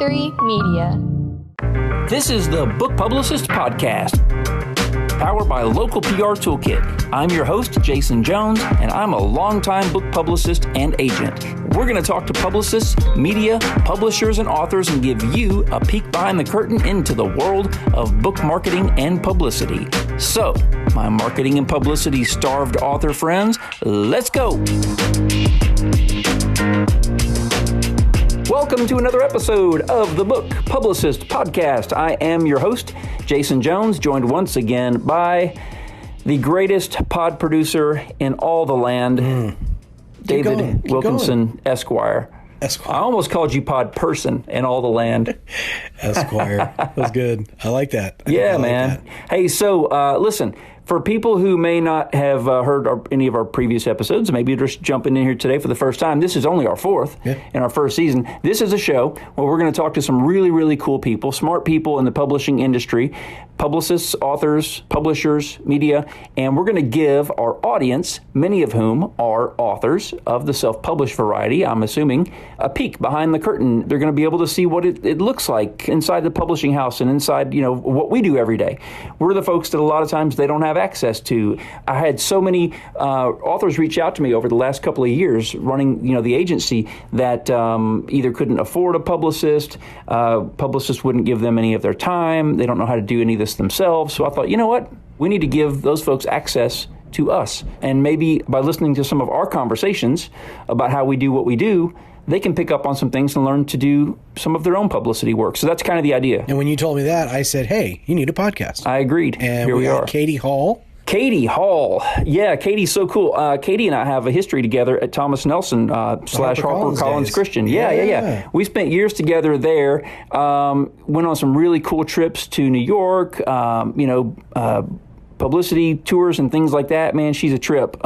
Victory Media. This is the Book Publicist Podcast, powered by Local PR Toolkit. I'm your host, Jason Jones, and I'm a longtime book publicist and agent. We're going to talk to publicists, media, publishers, and authors and give you a peek behind the curtain into the world of book marketing and publicity. So, my marketing and publicity starved author friends, let's go! Welcome to another episode of the Book Publicist Podcast. I am your host, Jason Jones, joined once again by the greatest pod producer in all the land, David Wilkinson, Esquire. I almost called you pod person in all the land. Esquire. That's good. I like that. Yeah, man. Hey, so listen, for people who may not have heard any of our previous episodes, maybe you're just jumping in here today for the first time. This is only our fourth in our first season. This is a show where we're going to talk to some really, really cool people, smart people in the publishing industry, publicists, authors, publishers, media, and we're going to give our audience, many of whom are authors of the self-published variety, I'm assuming, a peek behind the curtain. They're going to be able to see what it looks like inside the publishing house and inside, what we do every day. We're the folks that a lot of times they don't have access to. I had so many authors reach out to me over the last couple of years running, the agency that either couldn't afford a publicist, publicists wouldn't give them any of their time, they don't know how to do any of this themselves. So I thought, you know what? We need to give those folks access to us. And maybe by listening to some of our conversations about how we do what we do, they can pick up on some things and learn to do some of their own publicity work. So that's kind of the idea. And when you told me that, I said, hey, you need a podcast. I agreed. And here we are. Katie Hall. Katie Hall. Yeah, Katie's so cool. Katie and I have a history together at Thomas Nelson / HarperCollins Christian. Yeah. We spent years together there. Went on some really cool trips to New York, publicity tours and things like that. Man, she's a trip.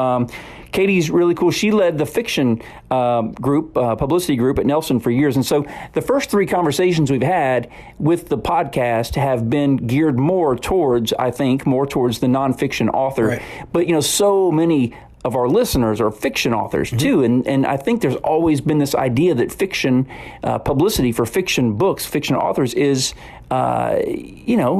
Katie's really cool. She led the fiction publicity group at Nelson for years. And so the first three conversations we've had with the podcast have been geared more towards the nonfiction author. Right. But, so many of our listeners are fiction authors too. And I think there's always been this idea that fiction, publicity for fiction books, fiction authors is, that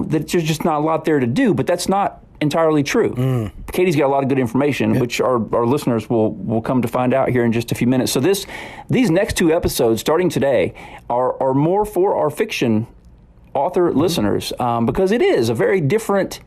there's just not a lot there to do, but that's not entirely true. Katie's got a lot of good information, which our listeners will come to find out here in just a few minutes. So these next two episodes, starting today, are more for our fiction author listeners, because it is a very different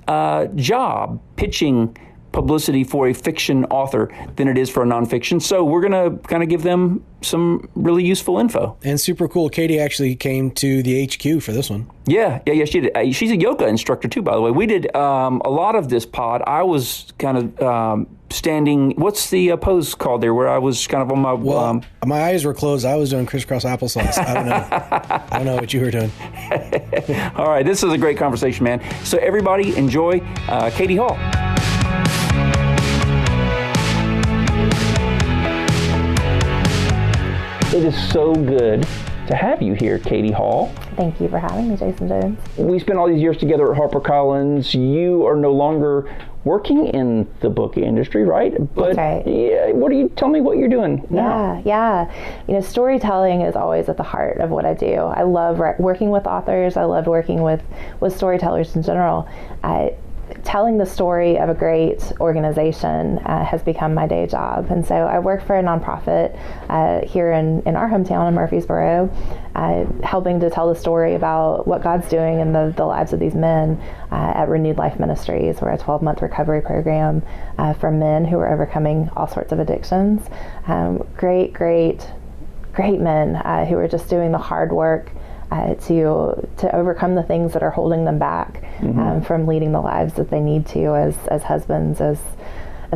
job pitching publicity for a fiction author than it is for a nonfiction. So we're going to kind of give them some really useful info. And super cool. Katie actually came to the HQ for this one. Yeah, she did. She's a yoga instructor too, by the way. We did a lot of this pod. I was kind of standing, what's the pose called there, where I was kind of on my... Well, my eyes were closed. I was doing crisscross applesauce. I don't know. I don't know what you were doing. All right, this is a great conversation, man. So everybody enjoy Katie Hall. It is so good to have you here, Katie Hall. Thank you for having me, Jason Jones. We spent all these years together at HarperCollins. You are no longer working in the book industry, right? But that's right. Yeah, tell me what you're doing now. Yeah. Storytelling is always at the heart of what I do. I love working with authors. I love working with storytellers in general. Telling the story of a great organization has become my day job. And so I work for a nonprofit here in our hometown in Murfreesboro, helping to tell the story about what God's doing in the lives of these men at Renewed Life Ministries. We're a 12-month recovery program for men who are overcoming all sorts of addictions. Great men who are just doing the hard work to overcome the things that are holding them back from leading the lives that they need to as husbands, as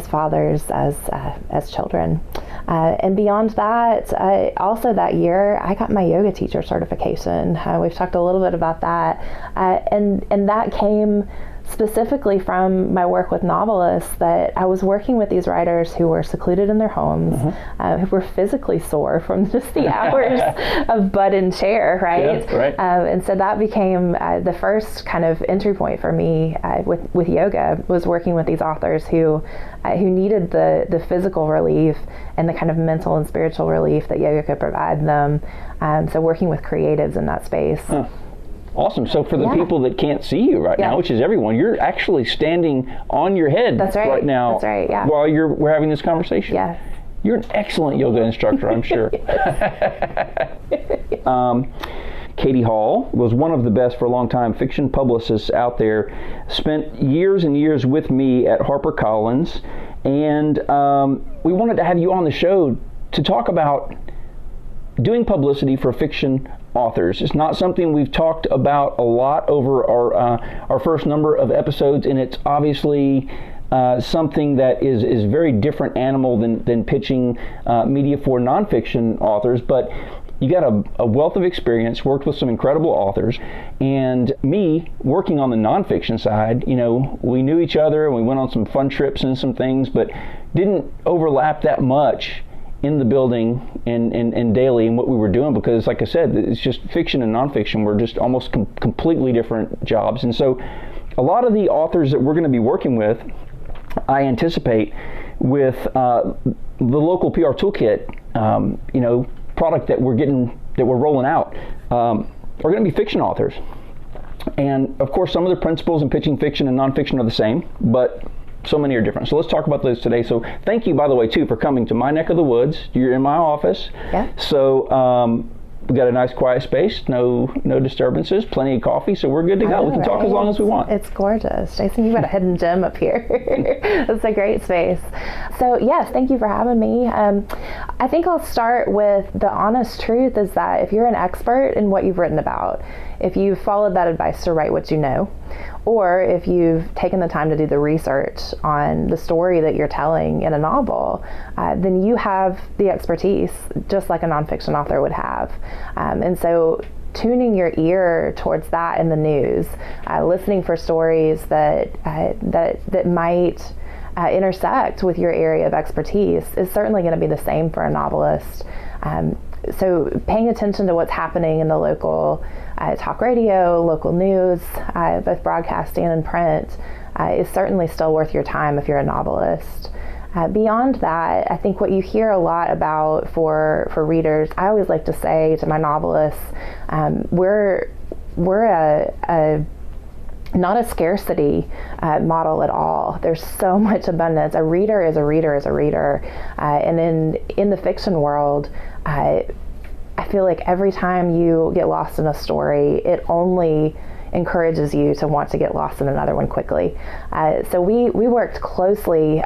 fathers, as children. And beyond that, also that year, I got my yoga teacher certification. We've talked a little bit about that. And that came specifically from my work with novelists, that I was working with these writers who were secluded in their homes, who were physically sore from just the hours of butt and chair, right? Yeah, right. And so that became the first kind of entry point for me with yoga, was working with these authors who needed the physical relief and the kind of mental and spiritual relief that yoga could provide them. So working with creatives in that space. Huh. Awesome. So for the people that can't see you right now, which is everyone, you're actually standing on your head right now. That's right, yeah. While we're having this conversation. Yes. You're an excellent yoga instructor, I'm sure. Katie Hall was one of the best for a long time fiction publicists out there, spent years and years with me at HarperCollins, and we wanted to have you on the show to talk about doing publicity for fiction authors. It's not something we've talked about a lot over our first number of episodes, and it's obviously something that is very different animal than pitching media for nonfiction authors, but you got a wealth of experience, worked with some incredible authors, and me working on the nonfiction side, we knew each other and we went on some fun trips and some things, but didn't overlap that much in the building and daily in what we were doing, because like I said, it's just fiction and nonfiction were just almost completely different jobs. And so a lot of the authors that we're going to be working with, I anticipate with the local PR Toolkit, product that we're rolling out, are going to be fiction authors. And of course, some of the principles in pitching fiction and nonfiction are the same, but so many are different. So let's talk about those today. So thank you, by the way, too, for coming to my neck of the woods. You're in my office. Yeah. So we got a nice quiet space, no disturbances, plenty of coffee, so we're good to go. We can talk as long as we want. It's gorgeous. Jason, you've got a hidden gem up here. It's a great space. So yes, thank you for having me. I think I'll start with the honest truth is that if you're an expert in what you've written about, if you've followed that advice to write what you know, or if you've taken the time to do the research on the story that you're telling in a novel, then you have the expertise, just like a nonfiction author would have. And so tuning your ear towards that in the news, listening for stories that might intersect with your area of expertise is certainly going to be the same for a novelist. So paying attention to what's happening in the local talk radio, local news, both broadcasting and print, is certainly still worth your time if you're a novelist. Beyond that, I think what you hear a lot about for readers, I always like to say to my novelists, we're not a scarcity model at all. There's so much abundance. A reader is a reader is a reader. And in the fiction world, I feel like every time you get lost in a story, it only encourages you to want to get lost in another one quickly. So we worked closely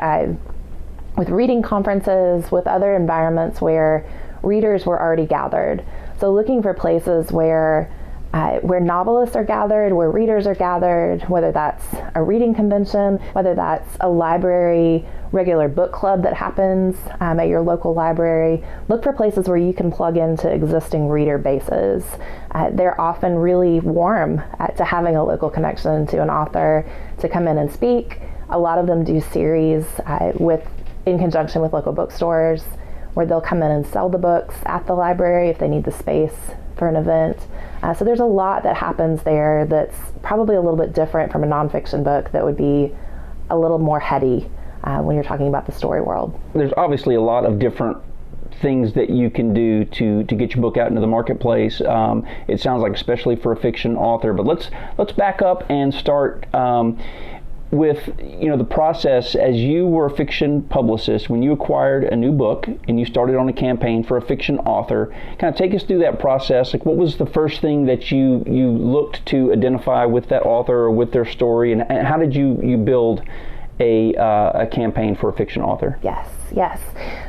with reading conferences, with other environments where readers were already gathered. So looking for places where novelists are gathered, where readers are gathered, whether that's a reading convention, whether that's a library regular book club that happens at your local library. Look for places where you can plug into existing reader bases. They're often really warm to having a local connection to an author to come in and speak. A lot of them do series in conjunction with local bookstores, where they'll come in and sell the books at the library if they need the space for an event. So there's a lot that happens there that's probably a little bit different from a nonfiction book that would be a little more heady when you're talking about the story world. There's obviously a lot of different things that you can do to get your book out into the marketplace. It sounds like, especially for a fiction author, but let's back up and start with the process as you were a fiction publicist, when you acquired a new book and you started on a campaign for a fiction author. Kind of take us through that process. Like, what was the first thing that you looked to identify with that author or with their story, and how did you build a campaign for a fiction author? Yes.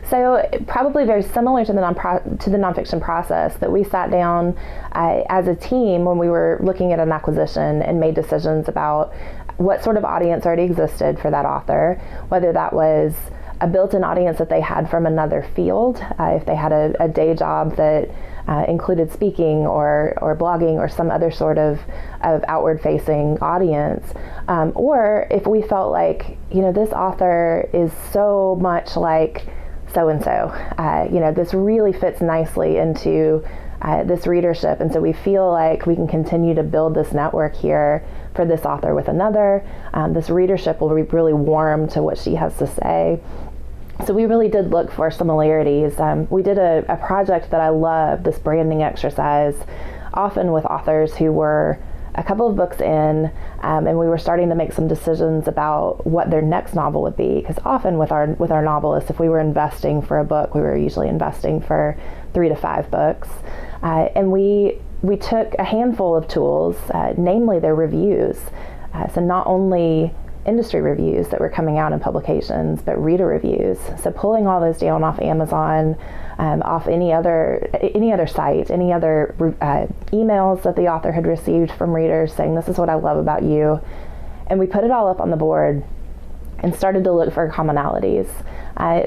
So probably very similar to the nonfiction process, that we sat down as a team when we were looking at an acquisition and made decisions about what sort of audience already existed for that author, whether that was a built-in audience that they had from another field, if they had a day job that included speaking or blogging or some other sort of outward-facing audience, or if we felt like, this author is so much like so-and-so, this really fits nicely into this readership, and so we feel like we can continue to build this network here for this author with another. This readership will be really warm to what she has to say. So we really did look for similarities. We did a project that I loved, this branding exercise, often with authors who were a couple of books in, and we were starting to make some decisions about what their next novel would be. Because often with our novelists, if we were investing for a book, we were usually investing for 3 to 5 books, and we took a handful of tools, namely their reviews. So not only industry reviews that were coming out in publications, but reader reviews. So pulling all those down off Amazon, off any other site, any other emails that the author had received from readers saying, this is what I love about you. And we put it all up on the board and started to look for commonalities.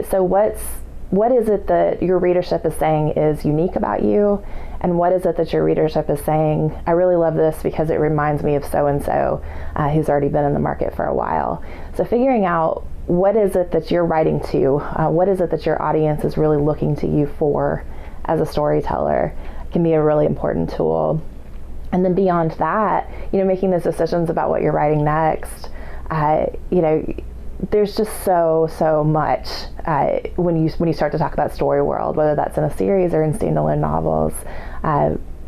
So what is it that your readership is saying is unique about you? And what is it that your readership is saying, I really love this because it reminds me of so-and-so who's already been in the market for a while. So figuring out what is it that you're writing to, what is it that your audience is really looking to you for as a storyteller can be a really important tool. And then beyond that, making those decisions about what you're writing next, there's just so much when you start to talk about story world, whether that's in a series or in standalone novels.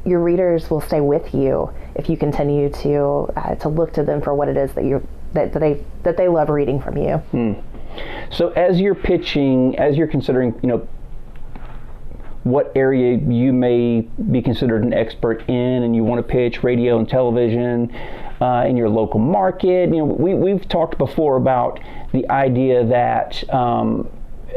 Your readers will stay with you if you continue to look to them for what it is that they love reading from you. So as you're pitching, as you're considering, what area you may be considered an expert in, and you want to pitch radio and television in your local market. We've talked before about the idea that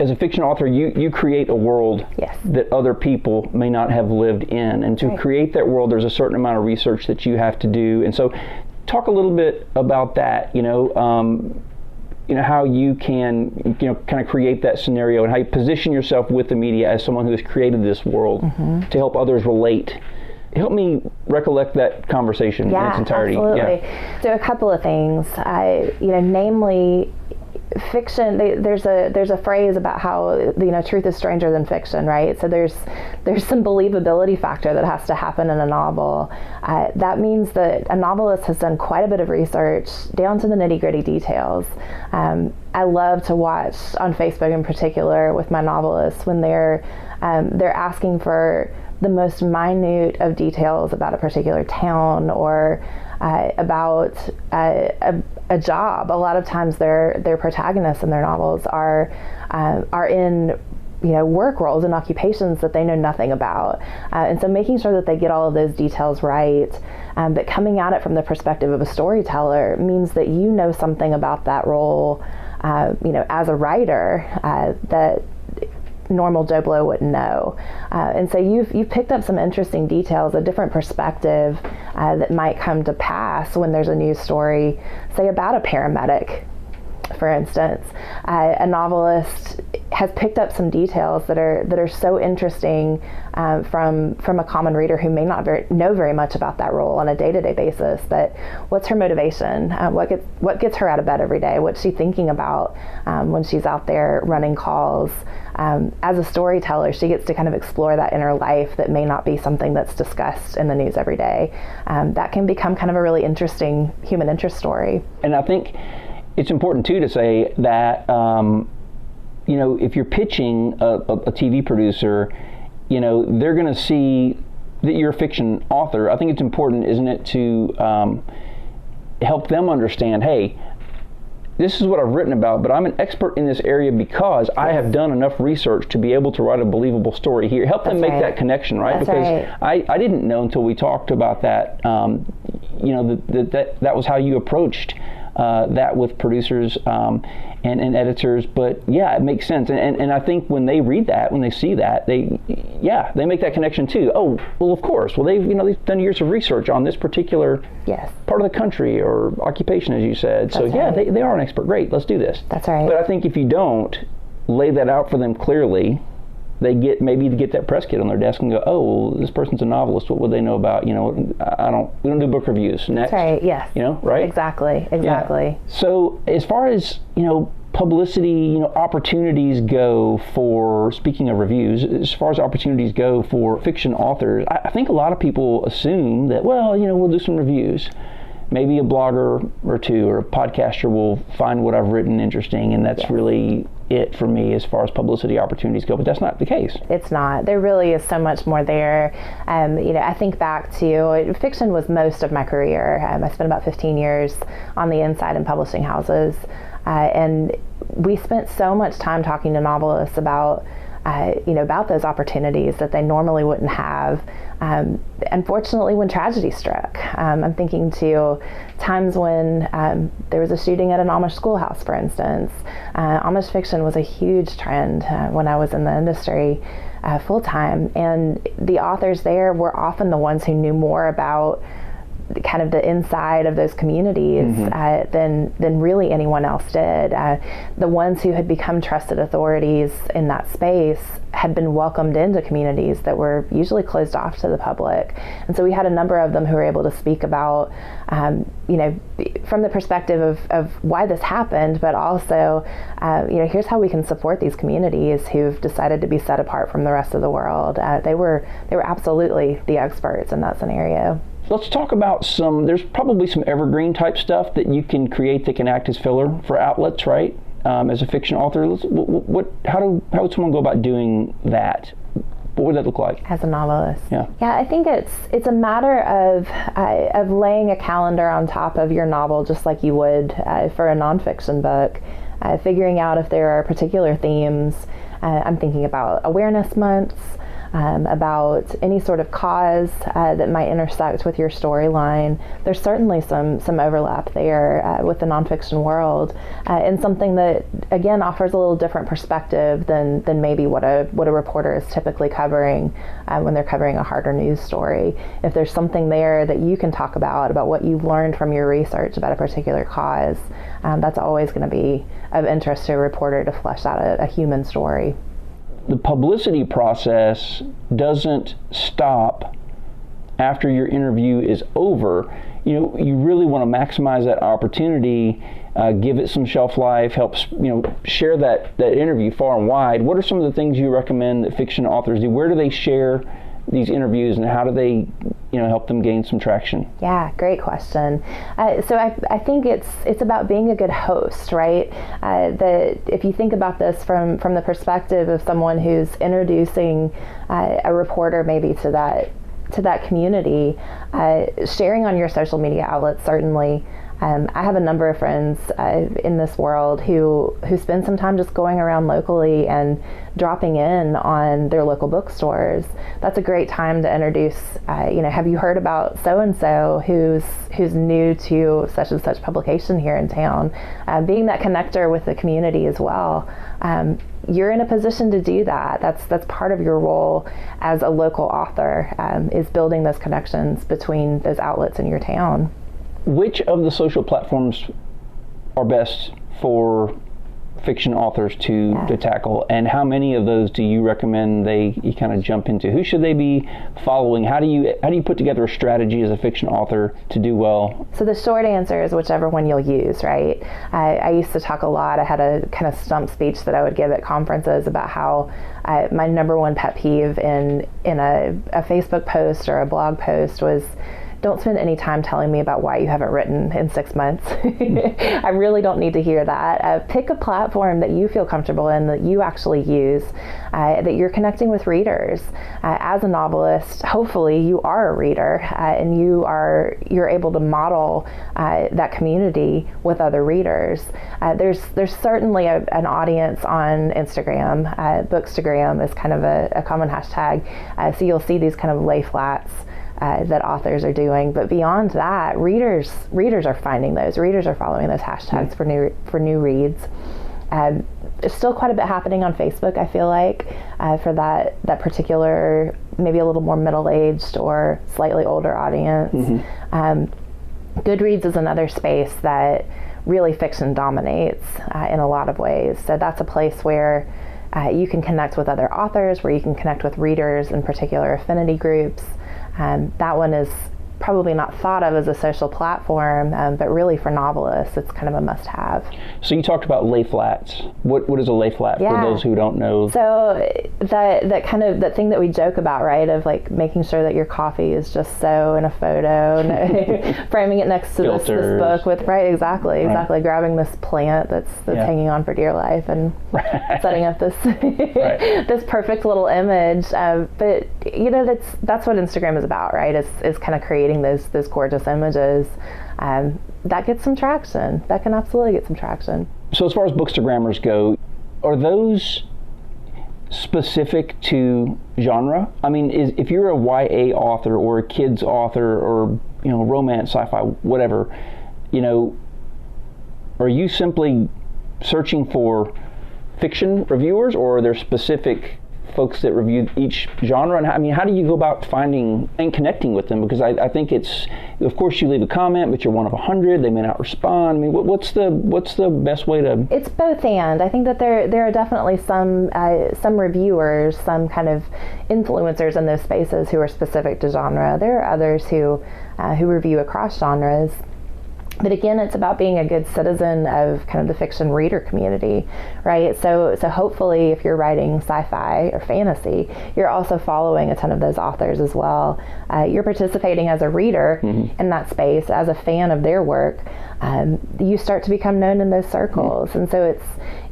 as a fiction author, you create a world that other people may not have lived in, and to create that world, there's a certain amount of research that you have to do. And so, talk a little bit about that. How you can, kind of create that scenario, and how you position yourself with the media as someone who has created this world to help others relate. Help me recollect that conversation in its entirety. Absolutely. Yeah. So a couple of things, namely fiction. There's a phrase about how truth is stranger than fiction, right? So there's some believability factor that has to happen in a novel. That means that a novelist has done quite a bit of research down to the nitty-gritty details. I love to watch on Facebook in particular with my novelists when they're asking for the most minute of details about a particular town or about a job. A lot of times their protagonists in their novels are in work roles and occupations that they know nothing about, and so making sure that they get all of those details right, but coming at it from the perspective of a storyteller means that you know something about that role as a writer that normal Joe Blow wouldn't know. And so you've picked up some interesting details, a different perspective that might come to pass when there's a news story, say about a paramedic, for instance. A novelist has picked up some details that are so interesting from a common reader who may not know very much about that role on a day-to-day basis. But what's her motivation? What gets her out of bed every day? What's she thinking about when she's out there running calls? As a storyteller, she gets to kind of explore that inner life that may not be something that's discussed in the news every day. That can become kind of a really interesting human interest story. And I think it's important too to say that if you're pitching a TV producer, they're going to see that you're a fiction author. I think it's important, isn't it, to help them understand, hey, this is what I've written about, but I'm an expert in this area because I have done enough research to be able to write a believable story here. Help them make that connection, right? Because I didn't know until we talked about that, that was how you approached that with producers and editors. But yeah, it makes sense. And I think when they read that, when they see that, they make that connection too. Oh, well, of course. Well, they've done years of research on this particular part of the country or occupation, as you said. They are an expert. Great, let's do this. That's right. But I think if you don't, lay that out for them clearly, they get that press kit on their desk and go, oh, well, this person's a novelist. What would they know about? We don't do book reviews. Next. That's right. Yes. Right? Exactly. Yeah. So as far as, publicity, opportunities go for, speaking of reviews, as far as opportunities go for fiction authors, I think a lot of people assume that, we'll do some reviews. Maybe a blogger or two or a podcaster will find what I've written interesting, and that's really it for me as far as publicity opportunities go, but that's not the case. It's not. There really is so much more there. I think back to, fiction was most of my career. I spent about 15 years on the inside in publishing houses, and we spent so much time talking to novelists about those opportunities that they normally wouldn't have. Unfortunately, when tragedy struck, I'm thinking to times when there was a shooting at an Amish schoolhouse, for instance. Amish fiction was a huge trend when I was in the industry full time, and the authors there were often the ones who knew more about kind of the inside of those communities than really anyone else did. The ones who had become trusted authorities in that space had been welcomed into communities that were usually closed off to the public. And so we had a number of them who were able to speak about, from the perspective of why this happened, but also, here's how we can support these communities who've decided to be set apart from the rest of the world. They were absolutely the experts in that scenario. Let's talk about there's probably some evergreen type stuff that you can create that can act as filler for outlets, right? As a fiction author, how would someone go about doing that? What would that look like? As a novelist? Yeah, I think it's a matter of laying a calendar on top of your novel, just like you would for a nonfiction book, figuring out if there are particular themes. I'm thinking about awareness months, about any sort of cause that might intersect with your storyline. There's certainly some overlap there with the nonfiction world, and something that, again, offers a little different perspective than maybe what a reporter is typically covering when they're covering a harder news story. If there's something there that you can talk about what you've learned from your research about a particular cause, that's always going to be of interest to a reporter to flesh out a human story. The publicity process doesn't stop after your interview is over. You really want to maximize that opportunity, give it some shelf life, help share that interview far and wide. What are some of the things you recommend that fiction authors do? Where do they share these interviews, and how do they help them gain some traction? Yeah, great question. So I think it's about being a good host, right? That if you think about this from the perspective of someone who's introducing a reporter maybe to that community, sharing on your social media outlets certainly. I have a number of friends in this world who spend some time just going around locally and dropping in on their local bookstores. That's a great time to introduce, have you heard about so-and-so who's new to such and such publication here in town? Being that connector with the community as well. You're in a position to do that. That's part of your role as a local author, is building those connections between those outlets in your town. Which of the social platforms are best for fiction authors to tackle, and how many of those do you recommend you kind of jump into? Who should they be following? How do you put together a strategy as a fiction author to do well? So the short answer is whichever one you'll use, right? I used to talk a lot. I had a kind of stump speech that I would give at conferences about how my number one pet peeve in a Facebook post or a blog post was, don't spend any time telling me about why you haven't written in 6 months. I really don't need to hear that. Pick a platform that you feel comfortable in, that you actually use, that you're connecting with readers. As a novelist, hopefully you are a reader, and you're able to model that community with other readers. There's certainly an audience on Instagram. Bookstagram is kind of a common hashtag. So you'll see these kind of lay flats that authors are doing, but beyond that, readers are finding those. Readers are following those hashtags for new reads. There's still quite a bit happening on Facebook, I feel like, for that particular, maybe a little more middle-aged or slightly older audience. Goodreads is another space that really fiction dominates in a lot of ways. So that's a place where you can connect with other authors, where you can connect with readers in particular affinity groups. That one is probably not thought of as a social platform, but really for novelists, it's kind of a must-have. So you talked about lay flats. What is a lay flat for those who don't know? So that kind of that thing that we joke about, right, of like making sure that your coffee is just so in a photo, framing it next to this book with, exactly, grabbing this plant that's hanging on for dear life and setting up this this perfect little image. But that's what Instagram is about, right? Is kind of creating those gorgeous images. That gets some traction. That can absolutely get some traction. So as far as Bookstagrammers go, are those specific to genre? I mean, if you're a YA author or a kids author or romance, sci-fi, whatever, are you simply searching for fiction reviewers, or are there specific folks that review each genre? And how do you go about finding and connecting with them? Because I think it's, of course, you leave a comment, but you're one of 100. They may not respond. I mean, what's the best way to? It's both and. I think that there are definitely some reviewers, some kind of influencers in those spaces who are specific to genre. There are others who review across genres. But again, it's about being a good citizen of kind of the fiction reader community, right? So hopefully if you're writing sci-fi or fantasy, you're also following a ton of those authors as well. You're participating as a reader in that space, as a fan of their work. You start to become known in those circles. And so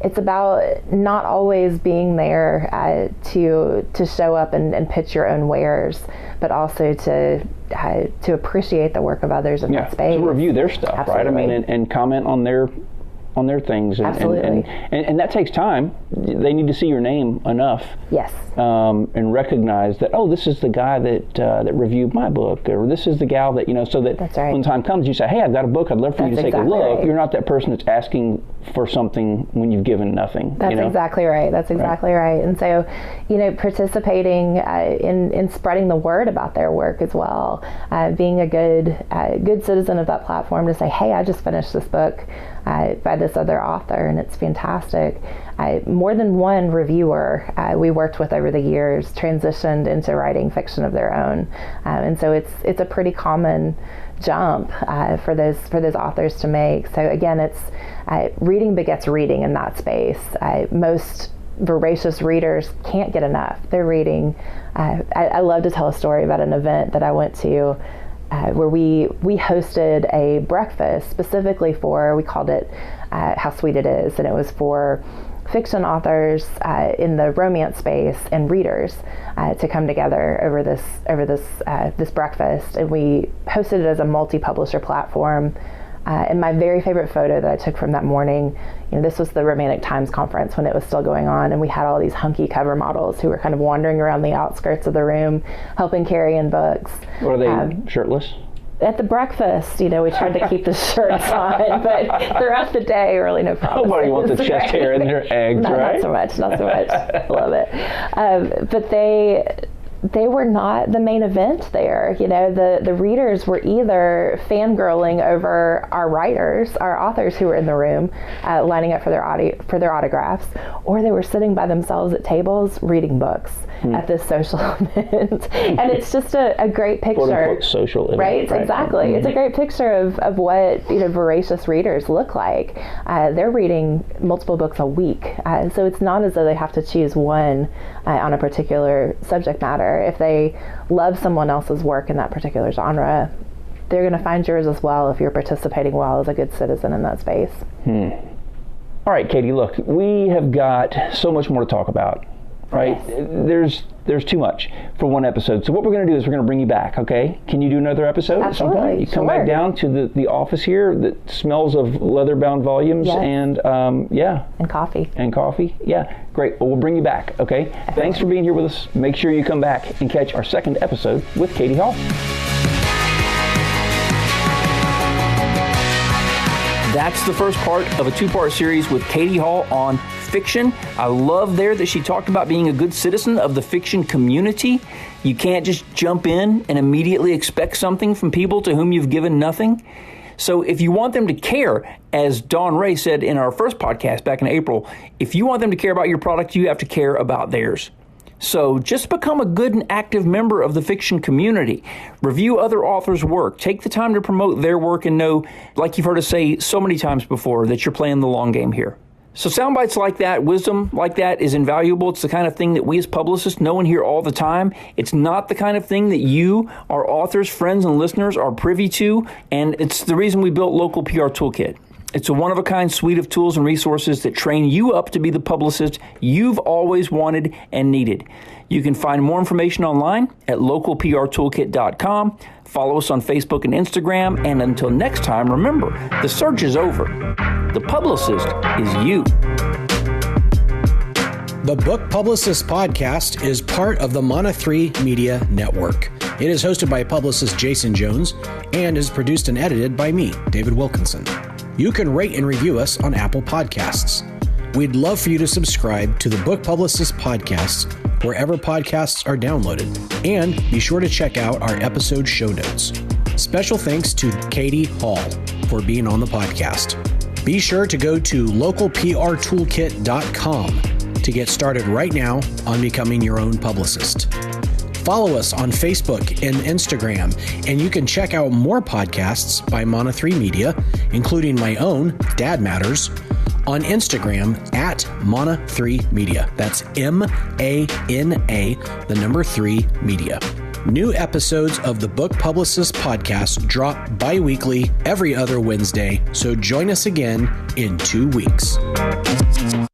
it's about not always being there to show up and pitch your own wares, but also to appreciate the work of others in that space. To review their stuff, Absolutely. right? I mean, and comment on their things. Absolutely. And that takes time. They need to see your name enough. Yes. And recognize that, this is the guy that reviewed my book, or this is the gal that, so that That's right. when time comes, you say, hey, I've got a book, I'd love for you to take a look. Right. You're not that person that's asking for something when you've given nothing. That's exactly right. That's exactly right. And so, participating in spreading the word about their work as well, being a good citizen of that platform to say, hey, I just finished this book by this other author, and it's fantastic. More than one reviewer we worked with over the years transitioned into writing fiction of their own, and so it's a pretty common jump for those authors to make. So again, it's reading begets reading in that space. Most voracious readers can't get enough. They're reading. I love to tell a story about an event that I went to where we hosted a breakfast specifically for, we called it How Sweet It Is, and it was for fiction authors in the romance space and readers to come together over this breakfast, and we hosted it as a multi-publisher platform. And my very favorite photo that I took from that morning, this was the Romantic Times conference when it was still going on, and we had all these hunky cover models who were kind of wandering around the outskirts of the room, helping carry in books. What are they, shirtless? At the breakfast, we tried to keep the shirts on, but throughout the day, really no problem. Nobody wants the chest hair in their eggs, right? Not so much. Love it. But they were not the main event there. The readers were either fangirling over our writers, our authors who were in the room, lining up for their autographs, or they were sitting by themselves at tables reading books at this social event. And it's just a great picture. Quote-unquote social event. Right, exactly. Mm-hmm. It's a great picture of what voracious readers look like. They're reading multiple books a week, so it's not as though they have to choose one on a particular subject matter. If they love someone else's work in that particular genre, they're going to find yours as well if you're participating well as a good citizen in that space. All right, Katie, look, we have got so much more to talk about, right? Yes. There's too much for one episode. So what we're going to do is we're going to bring you back, okay? Can you do another episode at some point? You come back down to the office here that smells of leather-bound volumes and, And coffee. And coffee. Yeah, great. Well, we'll bring you back, okay? Thanks for being here with us. Make sure you come back and catch our second episode with Katie Hall. That's the first part of a two-part series with Katie Hall on fiction. I love there that she talked about being a good citizen of the fiction community. You can't just jump in and immediately expect something from people to whom you've given nothing. So if you want them to care, as Dawn Ray said in our first podcast back in April, if you want them to care about your product, you have to care about theirs. So just become a good and active member of the fiction community. Review other authors' work. Take the time to promote their work and know, like you've heard us say so many times before, that you're playing the long game here. So sound bites like that, wisdom like that is invaluable. It's the kind of thing that we as publicists know and hear all the time. It's not the kind of thing that you, our authors, friends, and listeners are privy to, and it's the reason we built Local PR Toolkit. It's a one-of-a-kind suite of tools and resources that train you up to be the publicist you've always wanted and needed. You can find more information online at localprtoolkit.com. Follow us on Facebook and Instagram. And until next time, remember, the search is over. The publicist is you. The Book Publicist podcast is part of the Mana 3 Media Network. It is hosted by publicist Jason Jones and is produced and edited by me, David Wilkinson. You can rate and review us on Apple Podcasts. We'd love for you to subscribe to the Book Publicist podcast wherever podcasts are downloaded. And be sure to check out our episode show notes. Special thanks to Katie Hall for being on the podcast. Be sure to go to localprtoolkit.com to get started right now on becoming your own publicist. Follow us on Facebook and Instagram, and you can check out more podcasts by Mana 3 Media, including my own, Dad Matters, on Instagram at Mana 3 Media. That's MANA, the number 3 Media. New episodes of the Book Publicist podcast drop bi-weekly every other Wednesday, so join us again in 2 weeks.